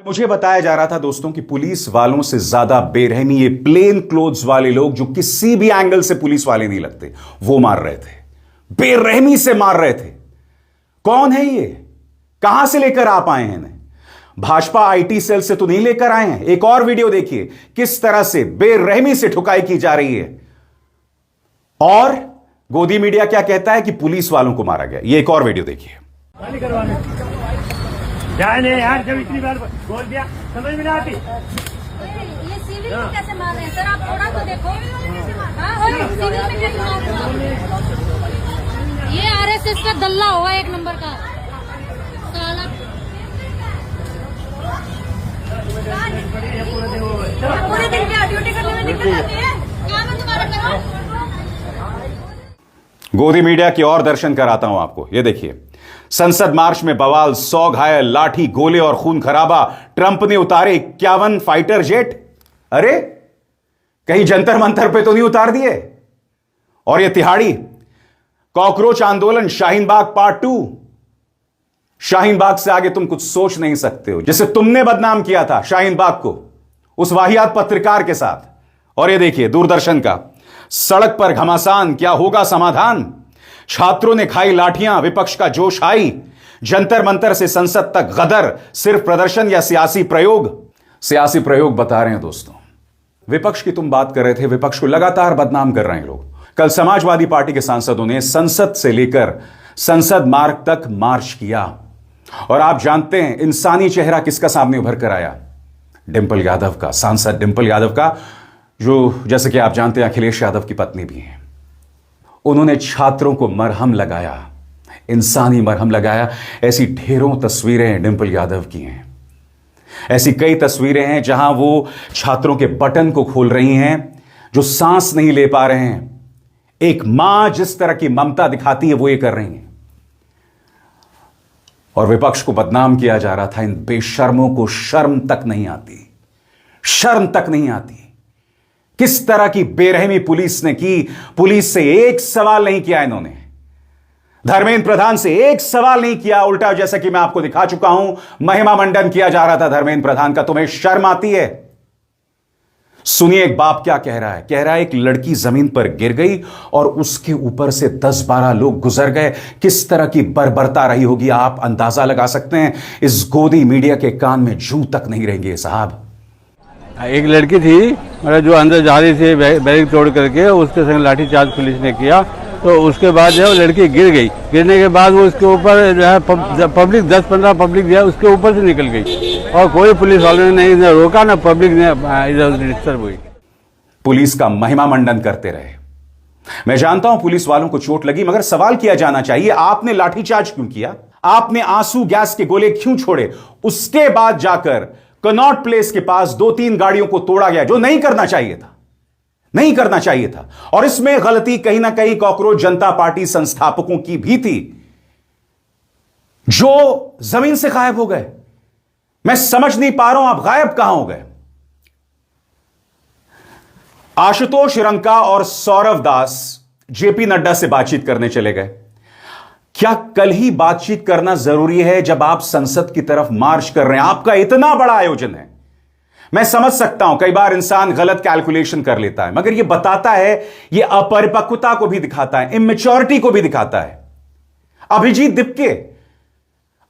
मुझे बताया जा रहा था दोस्तों कि पुलिस वालों से ज्यादा बेरहमी ये प्लेन क्लोथ्स वाले लोग जो किसी भी एंगल से पुलिस वाले नहीं लगते वो मार रहे थे, बेरहमी से मार रहे थे। कौन है ये? कहां से लेकर आप आए हैं इन्हें? भाजपा आईटी सेल से तो नहीं लेकर आए हैं। एक और वीडियो देखिए किस तरह से बेरहमी से ठुकाई की जा रही है। और गोदी मीडिया क्या कहता है कि पुलिस वालों को मारा गया। ये एक और वीडियो देखिए। यार जब इतनी बार बोल दिया समझ में नहीं आती। ये सिविल में कैसे मार रहे हैं सर? आप थोड़ा तो देखो। हाँ, सिविल में कैसे मार रहे हैं? ये आरएसएस का दल्ला होगा एक नंबर का साला। पूरे दिन क्या ड्यूटी करने में निकल जाती है? क्या मैं दोबारा करूं? गोदी मीडिया की और दर्शन कराता हूं आपको। ये देखिए, संसद मार्च में बवाल, 100 घायल, लाठी, गोले और खून खराबा। ट्रंप ने उतारे 51 फाइटर जेट। अरे कहीं जंतर मंतर पे तो नहीं उतार दिए? और ये तिहाड़ी कॉकरोच आंदोलन, शाहीन बाग पार्ट 2। शाहीन बाग से आगे तुम कुछ सोच नहीं सकते हो, जिसे तुमने बदनाम किया था शाहीन बाग को उस वाहियात पत्रकार के साथ। और ये देखिए दूरदर्शन का, सड़क पर घमासान, क्या होगा समाधान? छात्रों ने खाई लाठियां, विपक्ष का जोश हाई। जंतर मंतर से संसद तक गदर, सिर्फ प्रदर्शन या सियासी प्रयोग? सियासी प्रयोग बता रहे हैं दोस्तों। विपक्ष की तुम बात कर रहे थे, विपक्ष को लगातार बदनाम कर रहे हैं लोग। कल समाजवादी पार्टी के सांसदों ने संसद से लेकर संसद मार्ग तक मार्च किया। और आप जानते हैं इंसानी चेहरा किसका सामने उभर कर आया? डिंपल यादव का, सांसद डिंपल यादव का, जो जैसे कि आप जानते हैं अखिलेश यादव की पत्नी भी हैं। उन्होंने छात्रों को मरहम लगाया, इंसानी मरहम लगाया। ऐसी ढेरों तस्वीरें डिंपल यादव की हैं। ऐसी कई तस्वीरें हैं जहां वो छात्रों के बटन को खोल रही हैं जो सांस नहीं ले पा रहे हैं। एक मां जिस तरह की ममता दिखाती है वो ये कर रही हैं। और विपक्ष को बदनाम किया जा रहा था। इन बेशर्मों को शर्म तक नहीं आती, शर्म तक नहीं आती। किस तरह की बेरहमी पुलिस ने की। पुलिस से एक सवाल नहीं किया इन्होंने, धर्मेंद्र प्रधान से एक सवाल नहीं किया। उल्टा, जैसा कि मैं आपको दिखा चुका हूं, महिमा मंडन किया जा रहा था धर्मेंद्र प्रधान का। तुम्हें शर्म आती है? सुनिए एक बाप क्या कह रहा है। कह रहा है एक लड़की जमीन पर गिर गई और उसके ऊपर से 10-12 लोग गुजर गए। किस तरह की बर्बरता रही होगी आप अंदाजा लगा सकते हैं। इस गोदी मीडिया के कान में जू तक नहीं रहेंगे साहब। एक लड़की थी मतलब जो अंदर जा रही थी, बैरिक तोड़ करके उसके संग लाठीचार्ज पुलिस ने किया। तो उसके बाद जो है लड़की गिर गई। गिरने के बाद वो उसके ऊपर जो है पब्लिक 10-15 पब्लिक जो है उसके ऊपर से निकल गई और कोई पुलिस वालों ने नहीं रोका, ना पब्लिक ने इधर डिस्टर्ब हुई। पुलिस का महिमा मंडन करते रहे। मैं जानता हूं पुलिस वालों को चोट लगी, मगर सवाल किया जाना चाहिए आपने लाठीचार्ज क्यों किया? आपने आंसू गैस के गोले क्यों छोड़े? उसके बाद जाकर कनॉट प्लेस के पास 2-3 गाड़ियों को तोड़ा गया, जो नहीं करना चाहिए था, नहीं करना चाहिए था। और इसमें गलती कहीं ना कहीं कॉकरोच जनता पार्टी संस्थापकों की भी थी, जो जमीन से गायब हो गए। मैं समझ नहीं पा रहा हूं आप गायब कहां हो गए। आशुतोष रंका और सौरव दास जेपी नड्डा से बातचीत करने चले गए। क्या कल ही बातचीत करना जरूरी है जब आप संसद की तरफ मार्च कर रहे हैं? आपका इतना बड़ा आयोजन है। मैं समझ सकता हूं कई बार इंसान गलत कैलकुलेशन कर लेता है, मगर यह बताता है, यह अपरिपक्वता को भी दिखाता है, इमेच्योरिटी को भी दिखाता है।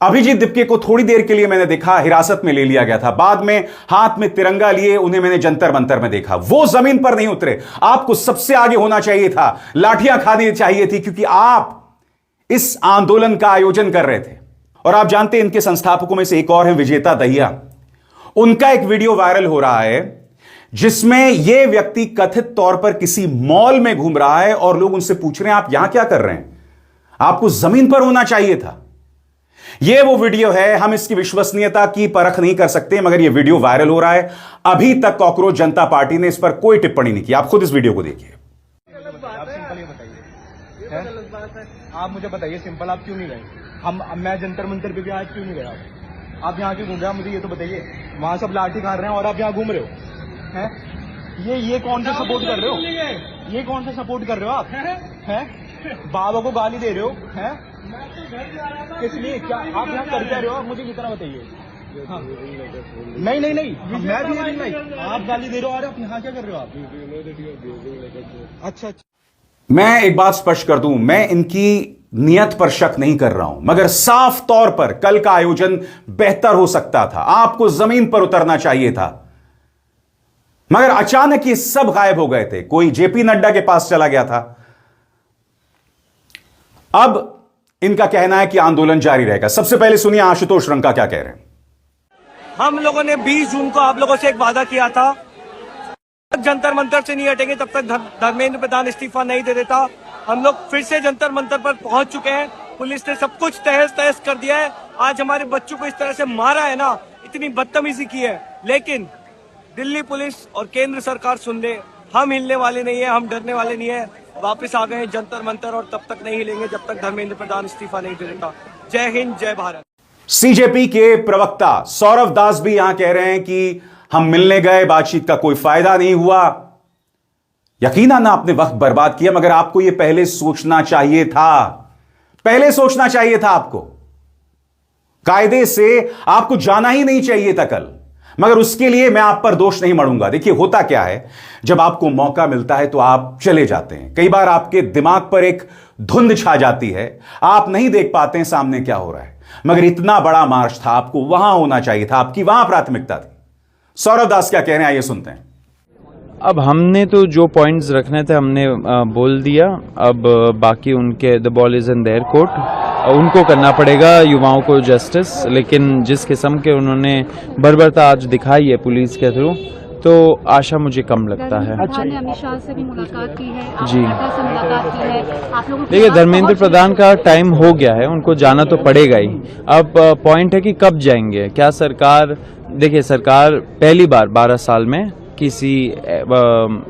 अभिजीत दिप्के को थोड़ी देर के लिए मैंने देखा, हिरासत में ले लिया गया था। बाद में हाथ में तिरंगा लिए उन्हें मैंने जंतर मंतर में देखा। वो जमीन पर नहीं उतरे। आपको सबसे आगे होना चाहिए था, लाठियां खानी चाहिए थी, क्योंकि आप इस आंदोलन का आयोजन कर रहे थे। और आप जानते हैं इनके संस्थापकों में से एक और है विजेता दहिया। उनका एक वीडियो वायरल हो रहा है जिसमें यह व्यक्ति कथित तौर पर किसी मॉल में घूम रहा है और लोग उनसे पूछ रहे हैं आप यहां क्या कर रहे हैं? आपको जमीन पर होना चाहिए था। यह वो वीडियो है। हम इसकी विश्वसनीयता की परख नहीं कर सकते, मगर यह वीडियो वायरल हो रहा है। अभी तक कॉकरोच जनता पार्टी ने इस पर कोई टिप्पणी नहीं की। आप खुद इस वीडियो को देखिए। आप मुझे बताइए सिंपल, आप क्यों नहीं गए? मैं जंतर मंतर पे भी आज क्यों नहीं गया? आप यहाँ क्यों घूम रहे हैं? मुझे ये तो बताइए। वहाँ सब लाठी खा रहे हैं और आप यहाँ घूम रहे हो हैं? ये कौन सा सपोर्ट कर रहे हो? ये कौन सा सपोर्ट कर रहे हो आप? हैं? बाबा को गाली दे रहे हो? हैं? किस लिए? क्या आप यहाँ कर रहे हो? आप मुझे कितना बताइए। हाँ। नहीं नहीं नहीं, मैं बिहेविंग लाइक, आप गाली दे रहे हो, आप यहाँ क्या कर रहे हो आप? अच्छा अच्छा, मैं एक बात स्पष्ट कर दूं, मैं इनकी नियत पर शक नहीं कर रहा हूं, मगर साफ तौर पर कल का आयोजन बेहतर हो सकता था, आपको जमीन पर उतरना चाहिए था, मगर अचानक ये सब गायब हो गए थे। कोई जेपी नड्डा के पास चला गया था। अब इनका कहना है कि आंदोलन जारी रहेगा। सबसे पहले सुनिए आशुतोष रंका क्या कह रहे हैं। हम लोगों ने 20 जून को आप लोगों से एक वादा किया था, जंतर मंतर से नहीं हटेंगे तब तक धर्मेंद्र प्रधान इस्तीफा नहीं दे देता। हम लोग फिर से जंतर मंतर पर पहुंच चुके हैं। पुलिस ने सब कुछ तहस तहस कर दिया है। आज हमारे बच्चों को इस तरह से मारा है ना, इतनी बदतमीजी की है, लेकिन दिल्ली पुलिस और केंद्र सरकार सुन ले, हम हिलने वाले नहीं है, हम डरने वाले नहीं है। वापस आ गए जंतर मंतर और तब तक नहीं हिलेंगे जब तक धर्मेंद्र प्रधान इस्तीफा नहीं दे देता। जय हिंद, जय भारत। सीजेपी के प्रवक्ता सौरव दास भी यहां कह रहे हैं कि हम मिलने गए, बातचीत का कोई फायदा नहीं हुआ। यकीनन आपने वक्त बर्बाद किया, मगर आपको यह पहले सोचना चाहिए था, पहले सोचना चाहिए था आपको। कायदे से आपको जाना ही नहीं चाहिए था कल, मगर उसके लिए मैं आप पर दोष नहीं मढ़ूंगा। देखिए होता क्या है, जब आपको मौका मिलता है तो आप चले जाते हैं। कई बार आपके दिमाग पर एक धुंध छा जाती है, आप नहीं देख पाते हैं सामने क्या हो रहा है, मगर इतना बड़ा मार्च था, आपको वहां होना चाहिए था, आपकी वहां प्राथमिकता थी। सौरव दास क्या कह रहे हैं, आइए सुनते हैं। अब हमने तो जो पॉइंट्स रखने थे हमने बोल दिया। अब बाकी उनके the ball is in their court, उनको करना पड़ेगा युवाओं को जस्टिस। लेकिन जिस किस्म के उन्होंने बर्बरता आज दिखाई है पुलिस के थ्रू, तो आशा मुझे कम लगता है। अच्छा, अमित शाह से भी मुलाकात की है, जी से मुलाकात की है, आप लोगों देखिए धर्मेंद्र प्रधान का टाइम हो गया है, उनको जाना तो पड़ेगा ही। अब पॉइंट है कि कब जाएंगे। क्या सरकार, देखिए सरकार पहली बार 12 साल में किसी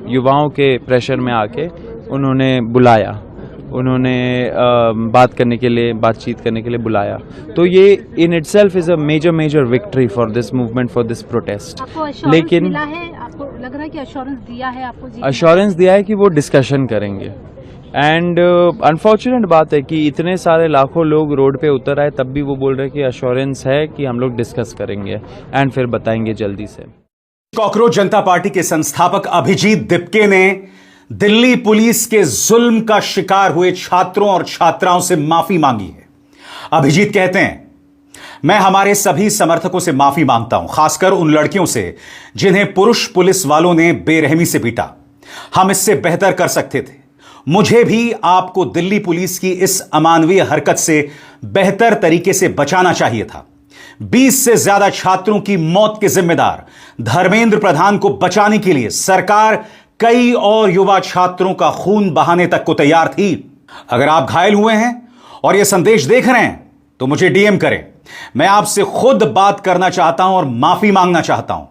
युवाओं के प्रेशर में आके उन्होंने बुलाया, उन्होंने बात करने के लिए, बातचीत करने के लिए बुलाया, तो ये in itself is a major victory for this movement, for this protest. लेकिन मिला है, आपको लग रहा है कि अश्योरेंस दिया है आपको? अश्योरेंस दिया है कि वो डिस्कशन करेंगे। एंड अनफॉर्चुनेट बात है कि इतने सारे लाखों लोग रोड पे उतर आए, तब भी वो बोल रहे हैं कि अश्योरेंस है कि हम लोग डिस्कस करेंगे एंड फिर बताएंगे जल्दी से। कॉकरोच जनता पार्टी के संस्थापक अभिजीत दिपके ने दिल्ली पुलिस के जुल्म का शिकार हुए छात्रों और छात्राओं से माफी मांगी है। अभिजीत कहते हैं, मैं हमारे सभी समर्थकों से माफी मांगता हूं, खासकर उन लड़कियों से जिन्हें पुरुष पुलिस वालों ने बेरहमी से पीटा। हम इससे बेहतर कर सकते थे। मुझे भी आपको दिल्ली पुलिस की इस अमानवीय हरकत से बेहतर तरीके से बचाना चाहिए था। 20 से ज्यादा छात्रों की मौत के जिम्मेदार धर्मेंद्र प्रधान को बचाने के लिए सरकार कई और युवा छात्रों का खून बहाने तक को तैयार थी। अगर आप घायल हुए हैं और यह संदेश देख रहे हैं तो मुझे डीएम करें, मैं आपसे खुद बात करना चाहता हूं और माफी मांगना चाहता हूं।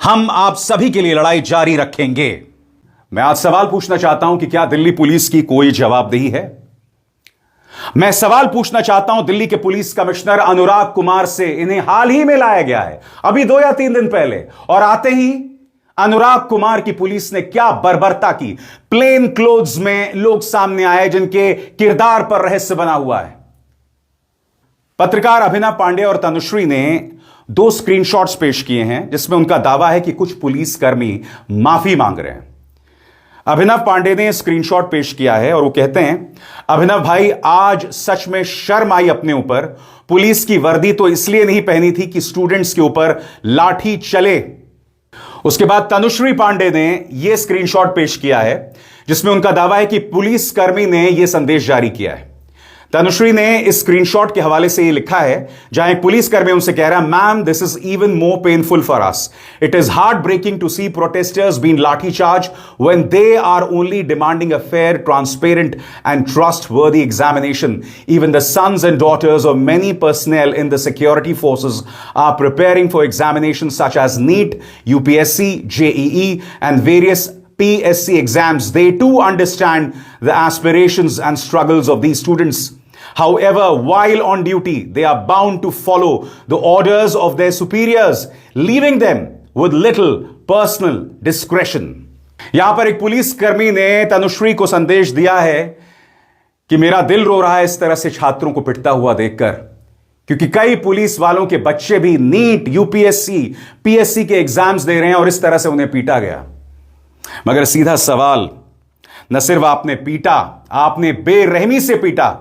हम आप सभी के लिए लड़ाई जारी रखेंगे। मैं आज सवाल पूछना चाहता हूं कि क्या दिल्ली पुलिस की कोई जवाबदेही है? मैं सवाल पूछना चाहता हूं दिल्ली के पुलिस कमिश्नर अनुराग कुमार से। इन्हें हाल ही में लाया गया है, अभी 2 या 3 दिन पहले, और आते ही अनुराग कुमार की पुलिस ने क्या बर्बरता की। प्लेन क्लोथ्स में लोग सामने आए जिनके किरदार पर रहस्य बना हुआ है। पत्रकार अभिनव पांडे और तनुश्री ने 2 स्क्रीनशॉट्स पेश किए हैं जिसमें उनका दावा है कि कुछ पुलिसकर्मी माफी मांग रहे हैं। अभिनव पांडे ने स्क्रीनशॉट पेश किया है और वो कहते हैं, अभिनव भाई आज सच में शर्म आई अपने ऊपर। पुलिस की वर्दी तो इसलिए नहीं पहनी थी कि स्टूडेंट्स के ऊपर लाठी चले। उसके बाद तनुश्री पांडे ने यह स्क्रीनशॉट पेश किया है जिसमें उनका दावा है कि पुलिसकर्मी ने यह संदेश जारी किया है। तनुश्री ने इस स्क्रीनशॉट के हवाले से यह लिखा है जहां एक पुलिसकर्मी उनसे कह रहा है, ma'am this is even more painful for us. It is heartbreaking to see protesters being lathi charge when they are only demanding a fair, transparent and trustworthy examination. Even the sons and daughters of many personnel in the security forces are preparing for examinations such as NEET, UPSC, JEE and various PSC exams. They too understand the aspirations and struggles of these students. However, while on duty, they are bound to follow the orders of their superiors, leaving them with little personal discretion. यहां पर एक पुलिसकर्मी ने तनुश्री को संदेश दिया है कि मेरा दिल रो रहा है इस तरह से छात्रों को पिटता हुआ देखकर। क्योंकि कई पुलिस वालों के बच्चे भी नीट, यूपीएससी, पीएससी के एग्जाम्स दे रहे हैं और इस तरह से उन्हें पीटा गया। मगर सीधा सवाल, न सिर्फ आपने पीटा, आपने बेरहमी से पीटा,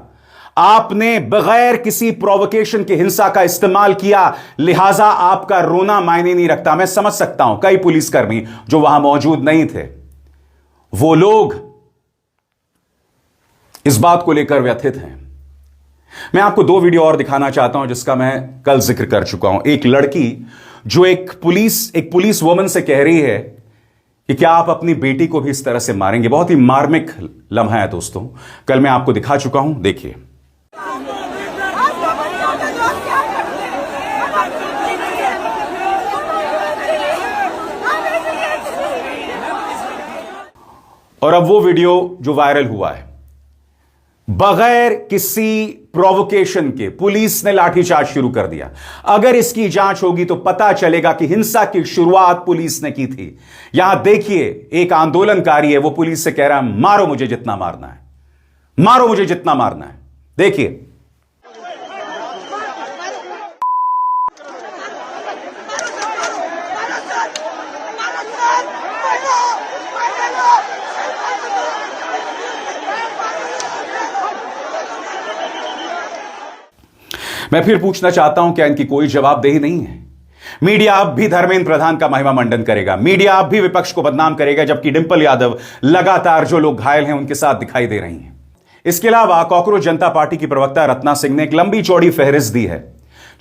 आपने बगैर किसी प्रोवोकेशन की हिंसा का इस्तेमाल किया, लिहाजा आपका रोना मायने नहीं रखता। मैं समझ सकता हूं कई पुलिसकर्मी जो वहां मौजूद नहीं थे, वो लोग इस बात को लेकर व्यथित हैं। मैं आपको 2 वीडियो और दिखाना चाहता हूं जिसका मैं कल जिक्र कर चुका हूं। एक लड़की जो एक पुलिस वुमन से कह रही है कि क्या आप अपनी बेटी को भी इस तरह से मारेंगे। बहुत ही मार्मिक लम्हा है दोस्तों, कल मैं आपको दिखा चुका हूं, देखिए। और अब वो वीडियो जो वायरल हुआ है, बगैर किसी प्रोवोकेशन के पुलिस ने लाठीचार्ज शुरू कर दिया। अगर इसकी जांच होगी तो पता चलेगा कि हिंसा की शुरुआत पुलिस ने की थी। यहां देखिए, एक आंदोलनकारी है, वो पुलिस से कह रहा है मारो मुझे जितना मारना है, मारो मुझे जितना मारना है। देखिए, मैं फिर पूछना चाहता हूं, क्या इनकी कोई जवाबदेही नहीं है? मीडिया अब भी धर्मेंद्र प्रधान का महिमा मंडन करेगा, मीडिया अब भी विपक्ष को बदनाम करेगा, जबकि डिंपल यादव लगातार जो लोग घायल हैं उनके साथ दिखाई दे रही हैं। इसके अलावा कॉकरोच जनता पार्टी की प्रवक्ता रत्ना सिंह ने एक लंबी चौड़ी फहरिस्त दी है।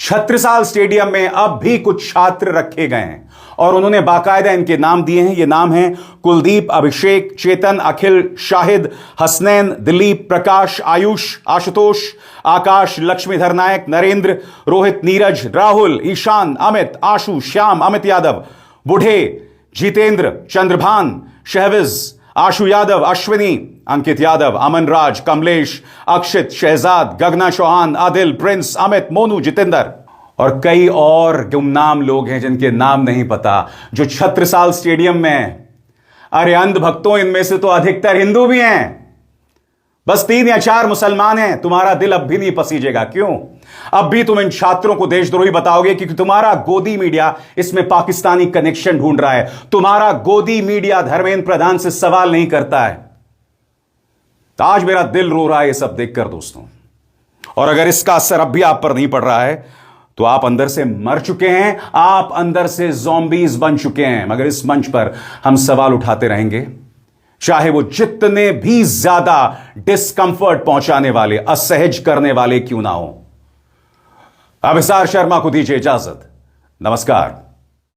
छत्रसाल स्टेडियम में अब भी कुछ छात्र रखे गए हैं और उन्होंने बाकायदा इनके नाम दिए हैं। ये नाम हैं कुलदीप, अभिषेक, चेतन, अखिल, शाहिद, हसनैन, दिलीप, प्रकाश, आयुष, आशुतोष, आकाश, लक्ष्मीधर नायक, नरेंद्र, रोहित, नीरज, राहुल, ईशान, अमित, आशु, श्याम, अमित यादव, बुढ़े, जितेंद्र, चंद्रभान, शहविज, आशु यादव, अश्विनी, अंकित यादव, अमन राज, कमलेश, अक्षित, शहजाद, गगना चौहान, आदिल, प्रिंस, अमित, मोनू, जितेंद्र और कई और गुमनाम लोग हैं जिनके नाम नहीं पता, जो छत्रसाल स्टेडियम में। अरे अंध भक्तों, इनमें से तो अधिकतर हिंदू भी हैं, बस 3 या 4 मुसलमान हैं। तुम्हारा दिल अब भी नहीं पसीजेगा। क्यों? अब भी तुम इन छात्रों को देशद्रोही बताओगे क्योंकि तुम्हारा गोदी मीडिया इसमें पाकिस्तानी कनेक्शन ढूंढ रहा है। तुम्हारा गोदी मीडिया धर्मेंद्र प्रधान से सवाल नहीं करता है। तो आज मेरा दिल रो रहा है ये सब देखकर दोस्तों। और अगर इसका असर अब भी आप पर नहीं पड़ रहा है तो आप अंदर से मर चुके हैं, आप अंदर से ज़ॉम्बीज बन चुके हैं। मगर इस मंच पर हम सवाल उठाते रहेंगे, चाहे वो जितने भी ज्यादा डिस्कंफर्ट पहुंचाने वाले, असहज करने वाले क्यों ना हो। अभिसार शर्मा को दीजिए इजाजत। नमस्कार।